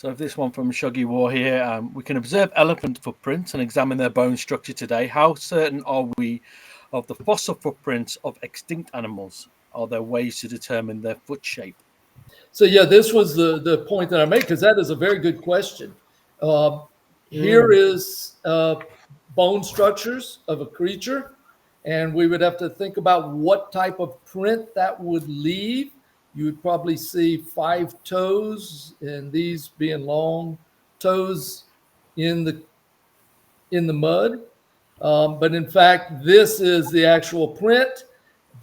So this one from Shuggy War here. We can observe elephant footprints and examine their bone structure today. How certain are we of the fossil footprints of extinct animals? Are there ways to determine their foot shape? So yeah, this was the point that I made, because that is a very good question. Here is bone structures of a creature, and we would have to think about what type of print that would leave. You would probably see 5 toes, and these being long toes in the mud. But in fact, this is the actual print,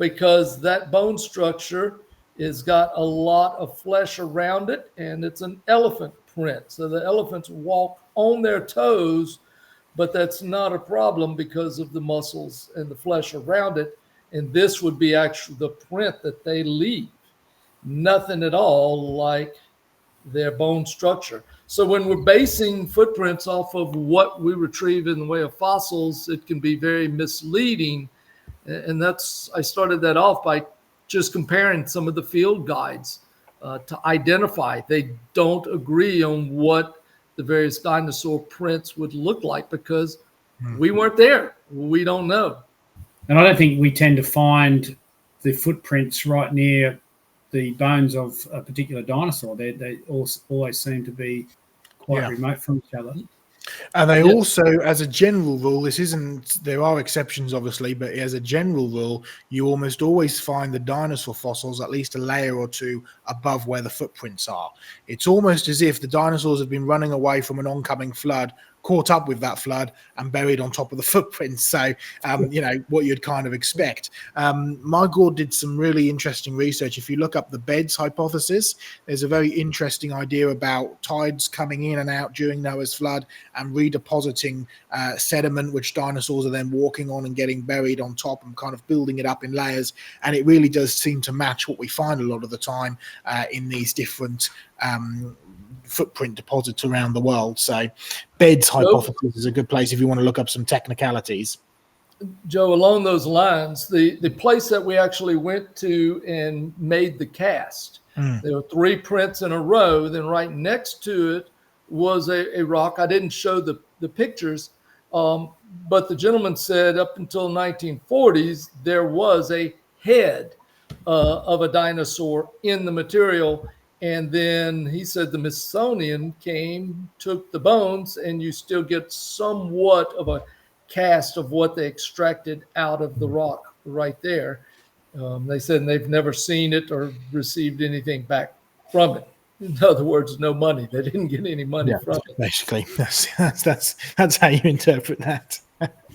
because that bone structure has got a lot of flesh around it, and it's an elephant print. So the elephants walk on their toes, but that's not a problem because of the muscles and the flesh around it. And this would be actually the print that they leave. Nothing at all like their bone structure. So when we're basing footprints off of what we retrieve in the way of fossils, it can be very misleading. And I started that off by just comparing some of the field guides to identify. They don't agree on what the various dinosaur prints would look like, because we weren't there. We don't know. And I don't think we tend to find the footprints right near the bones of a particular dinosaur. They always seem to be quite remote from each other. And they also, as a general rule, there are exceptions obviously, but as a general rule, you almost always find the dinosaur fossils at least a layer or two above where the footprints are. It's almost as if the dinosaurs have been running away from an oncoming flood, caught up with that flood, and buried on top of the footprints. So, what you'd kind of expect. Michael did some really interesting research. If you look up the beds hypothesis, there's a very interesting idea about tides coming in and out during Noah's flood and redepositing sediment, which dinosaurs are then walking on and getting buried on top and kind of building it up in layers. And it really does seem to match what we find a lot of the time in these different footprint deposits around the world. So beds hypothesis is a good place if you want to look up some technicalities. Joe, along those lines, the place that we actually went to and made the cast, there were 3 prints in a row. Then right next to it was a rock. I didn't show the pictures, but the gentleman said up until 1940s, there was a head of a dinosaur in the material. And then he said the Smithsonian came, took the bones, and you still get somewhat of a cast of what they extracted out of the rock right there. They said they've never seen it or received anything back from it. In other words, no money. They didn't get any money from it. Basically, that's how you interpret that.